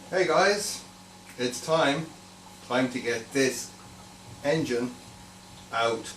Hey guys, it's time to get this engine out.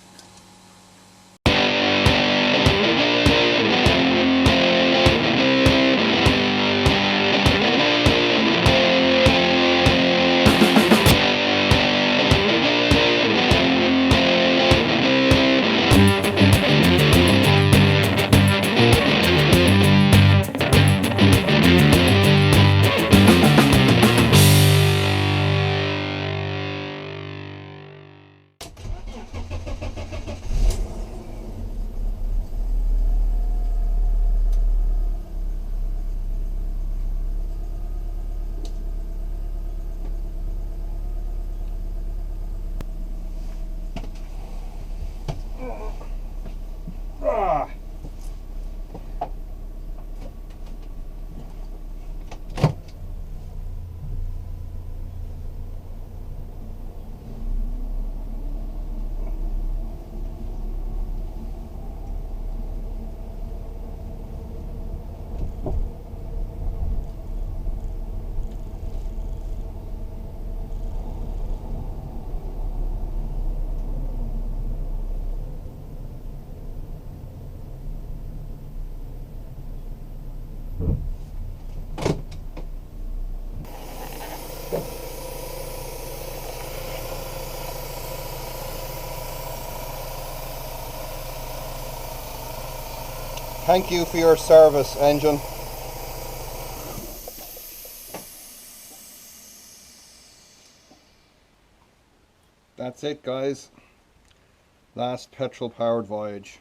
Thank you for your service, engine. That's it, guys. Last petrol powered voyage.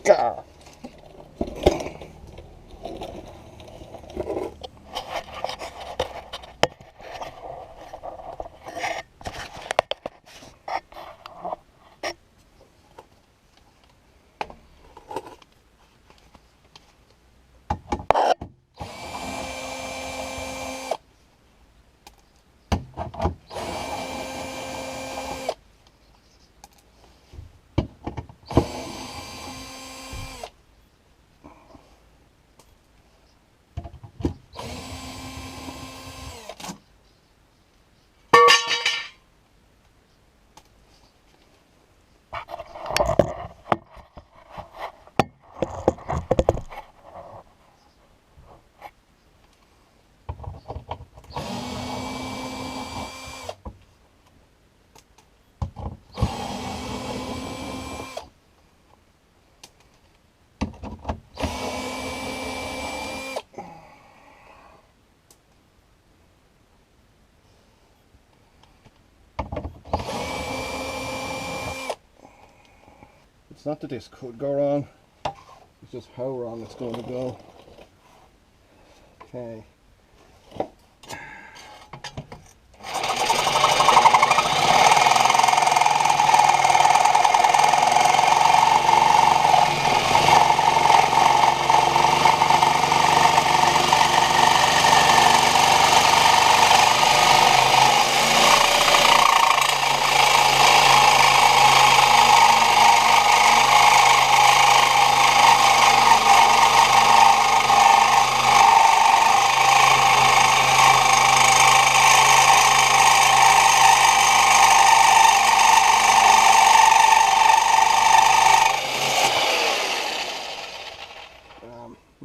Gah. not that this could go wrong, it's just how wrong it's going to go. Okay.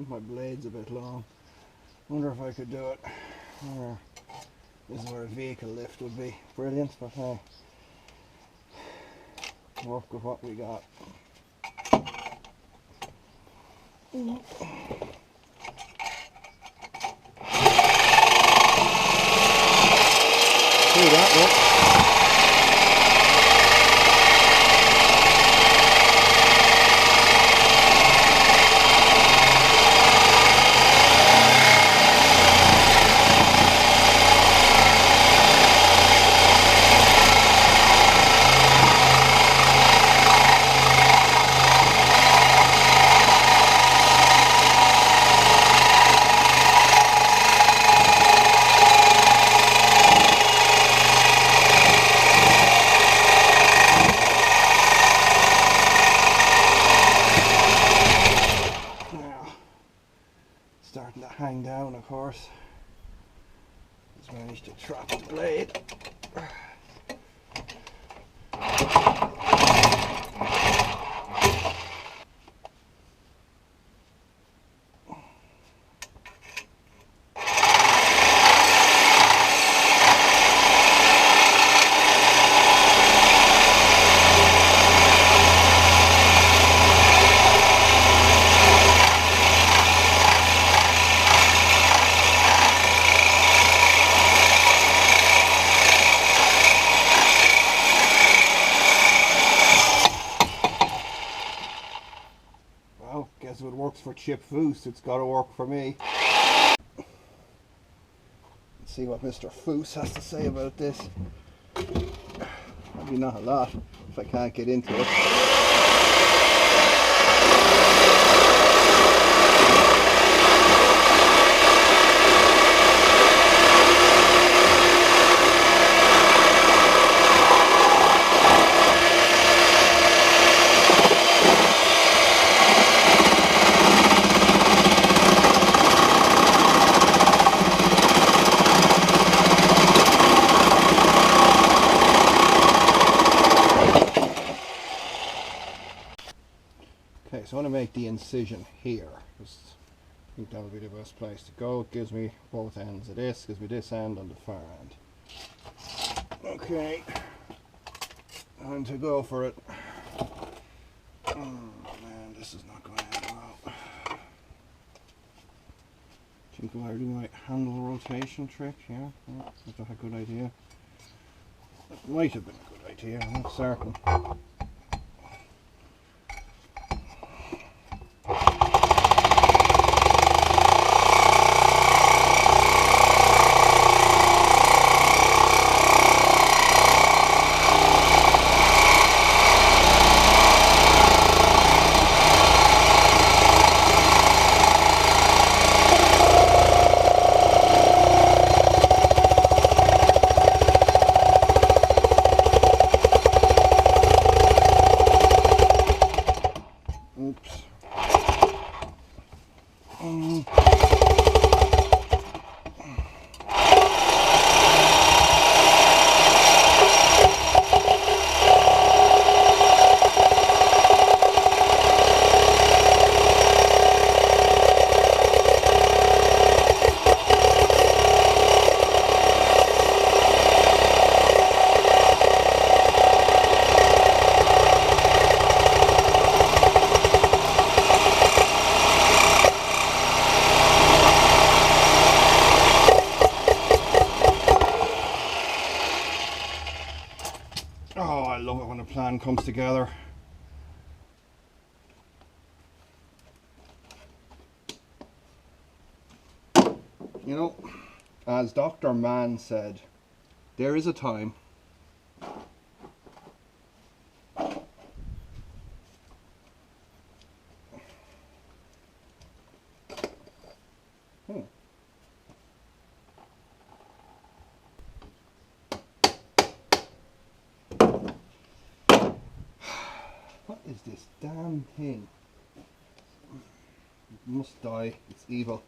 My blade's a bit long. Wonder if I could do it. This is where a vehicle lift would be brilliant, but hey, work with what we got. See that one? Starting to hang down, of course. Just managed to trap the blade. Guess if it works for Chip Foose, it's got to work for me. Let's see what Mr. Foose has to say about this. Probably not a lot if I can't get into it. Okay, so I want to make the incision here. Just I think that would be the best place to go. It gives me both ends of this, gives me this end and the far end. Okay, time to go for it. Oh man, this is not going to end well. Think I do my handle rotation trick, yeah? Is that a good idea? It might have been a good idea, I'm not certain. Oops. Oh, I love it when a plan comes together. You know, as Dr. Mann said, there is a time What is this damn thing? It must die. It's evil.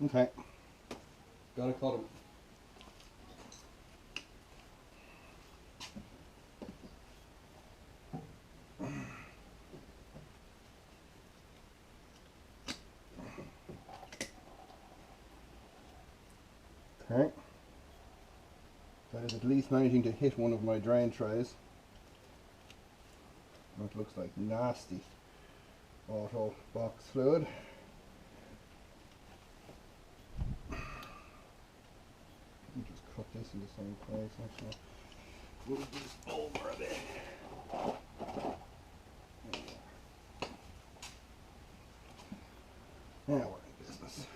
Okay. Gotta cut him. Okay. That is at least managing to hit one of my drain trays. That looks like nasty auto box fluid. Let me just cut this in the same place actually. Move this over a bit. Now we're in business.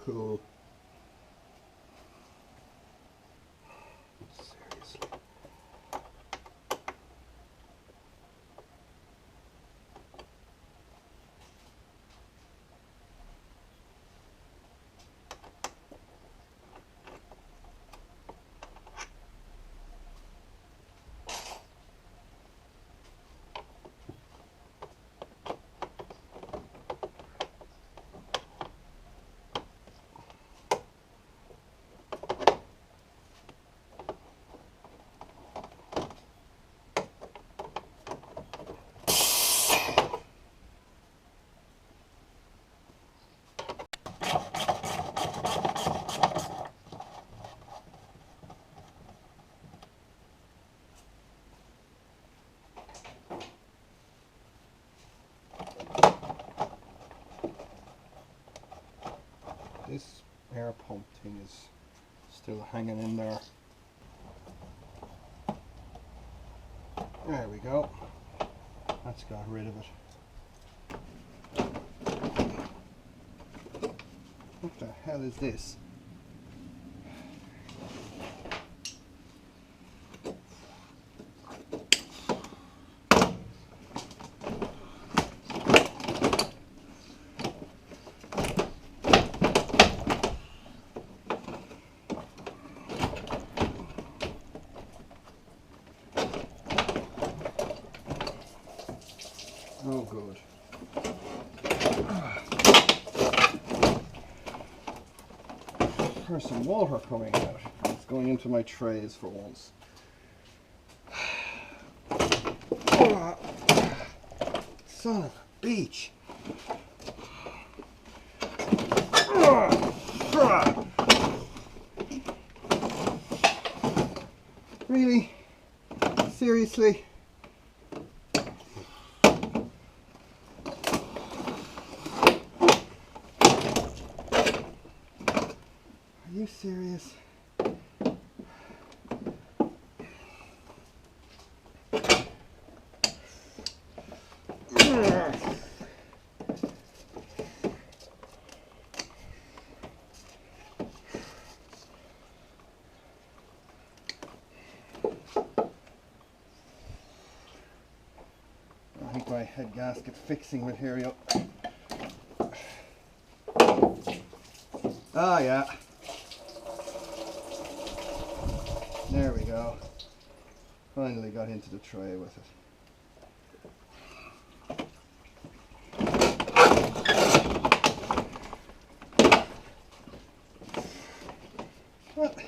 Cool. Seriously. This air pump thing is still hanging in there. There we go. That's got rid of it. What the hell is this? Oh, good. There's some water coming out. It's going into my trays for once. Son of a beach. Really? Seriously? Are you serious? I think my head gasket fixing material. Ah, yeah. There we go. Finally got into the tray with it. What?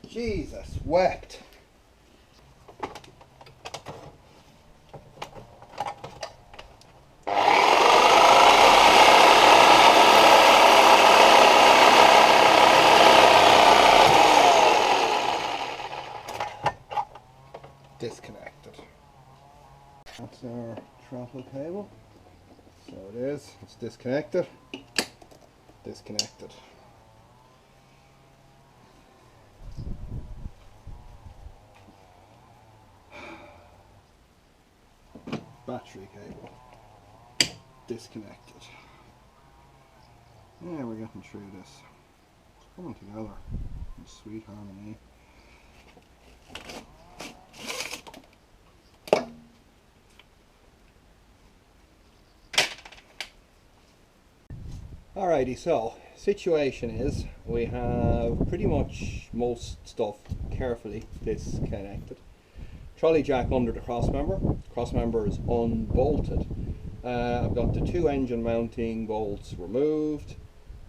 Jesus wept. disconnected. That's our throttle cable. So it is, it's disconnected, disconnected. Battery cable, disconnected. Yeah, we're getting through this. It's coming together in sweet harmony. Alrighty, so situation is we have pretty much most stuff carefully disconnected. Trolley jack under the cross member is unbolted. I've got the two engine mounting bolts removed,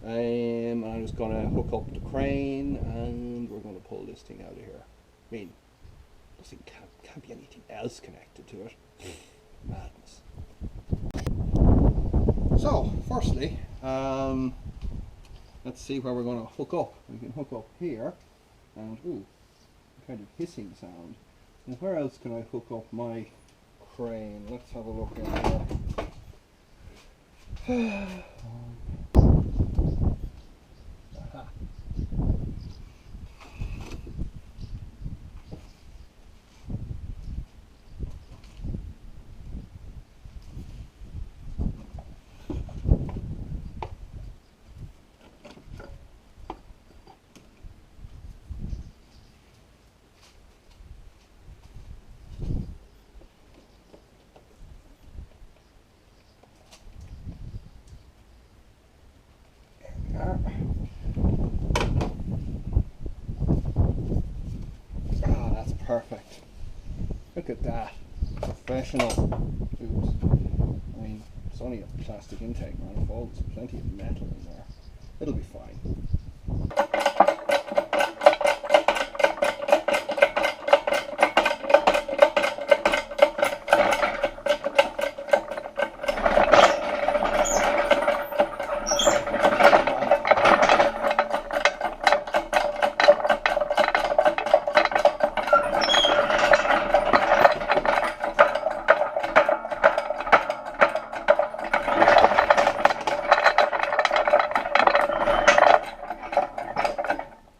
and I'm just going to hook up the crane and we're going to pull this thing out of here. I mean, this thing can't be anything else connected to it. Madness. So, firstly, let's see where we're going to hook up. We can hook up here, and ooh, kind of hissing sound. And where else can I hook up my crane? Let's have a look in here. Aha. Ah, that's perfect. Look at that. Professional. Oops. I mean, it's only a plastic intake manifold. There's plenty of metal in there. It'll be fine.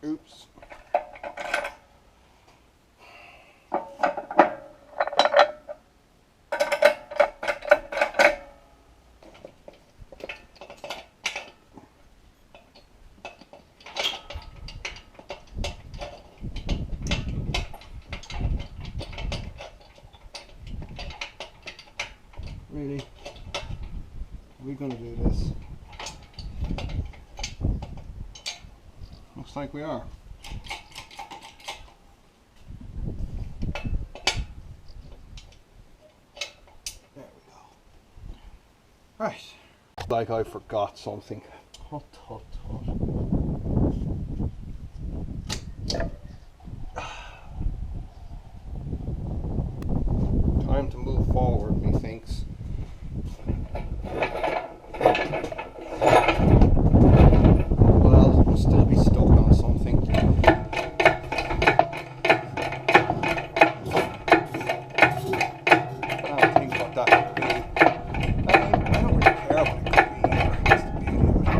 Oops. Really? Are we going to do this? Looks like we are. There we go. Right. Like I forgot something. Tut, tut, tut. Time to move forward, methinks. Well, we'll still be stuck on something. I'll think what that could be. I don't really care what it could be either. That's the beauty of it.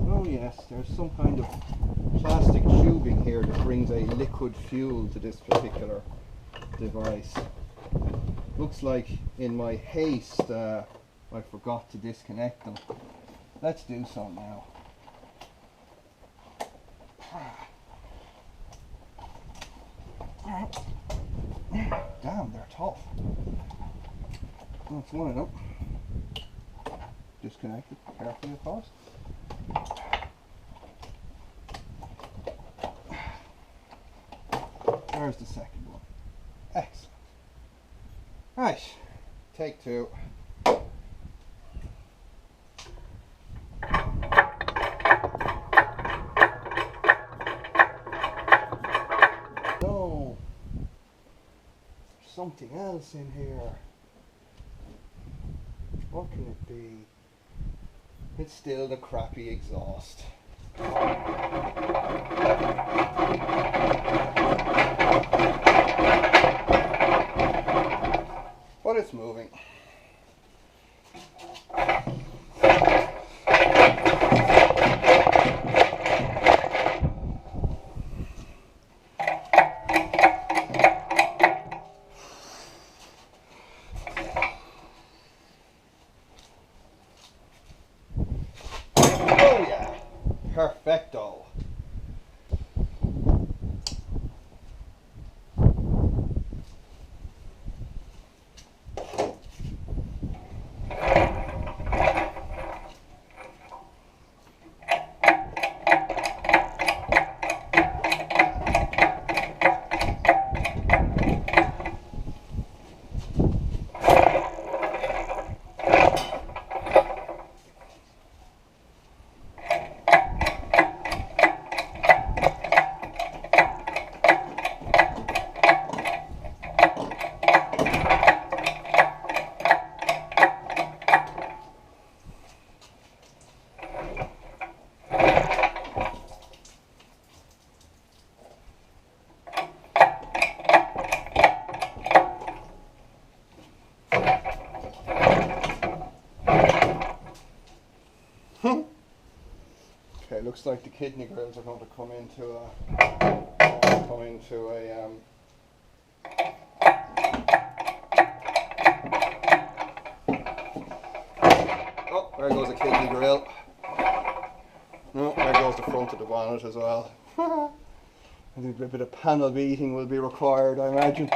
Oh yes, there's some kind of plastic tubing here that brings a liquid fuel to this particular device. Looks like in my haste I forgot to disconnect them. Let's do so now. Damn, they're tough. That's one of them. Disconnected carefully, of course. There's the second one. Excellent. Right, take two. No, there's something else in here. What can it be? It's still the crappy exhaust. Perfecto. Okay, looks like the kidney grills are going to come into a oh, there goes the kidney grill. Oh, there goes the front of the bonnet as well. I think a bit of panel beating will be required, I imagine.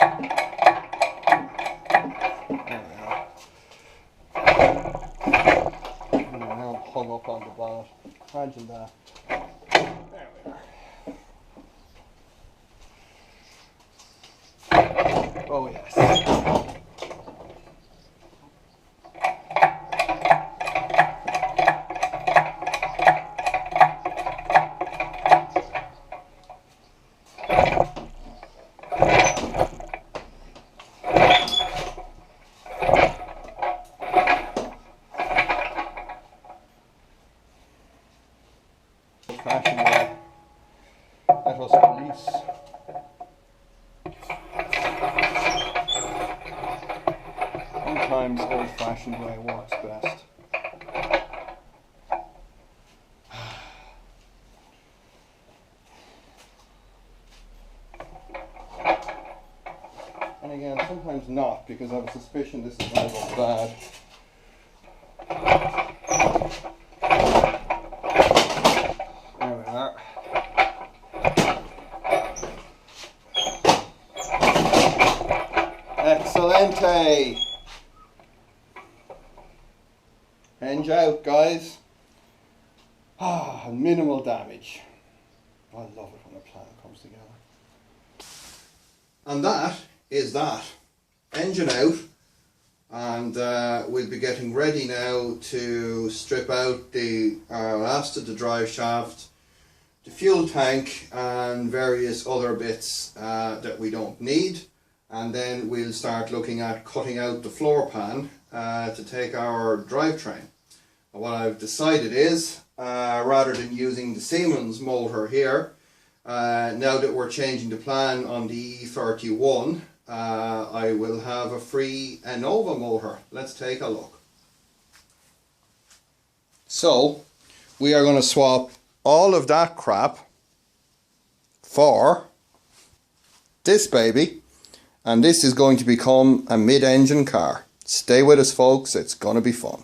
Now hung up on the bonnet. Imagine that. There we are. Oh yes. Fashion way. Let us release. Sometimes old-fashioned way works best. And again, sometimes not, because I have a suspicion this is going to look bad. Excelente! Hinge out, guys. Ah, minimal damage. I love it when a plan comes together. And that is that. Engine out. And we'll be getting ready now to strip out the last of the drive shaft, the fuel tank and various other bits that we don't need. And then we'll start looking at cutting out the floor pan to take our drivetrain. What I've decided is, rather than using the Siemens motor here, now that we're changing the plan on the E31, I will have a free Innova motor. Let's take a look. So, we are going to swap all of that crap for this baby. And this is going to become a mid-engine car. Stay with us, folks, it's going to be fun.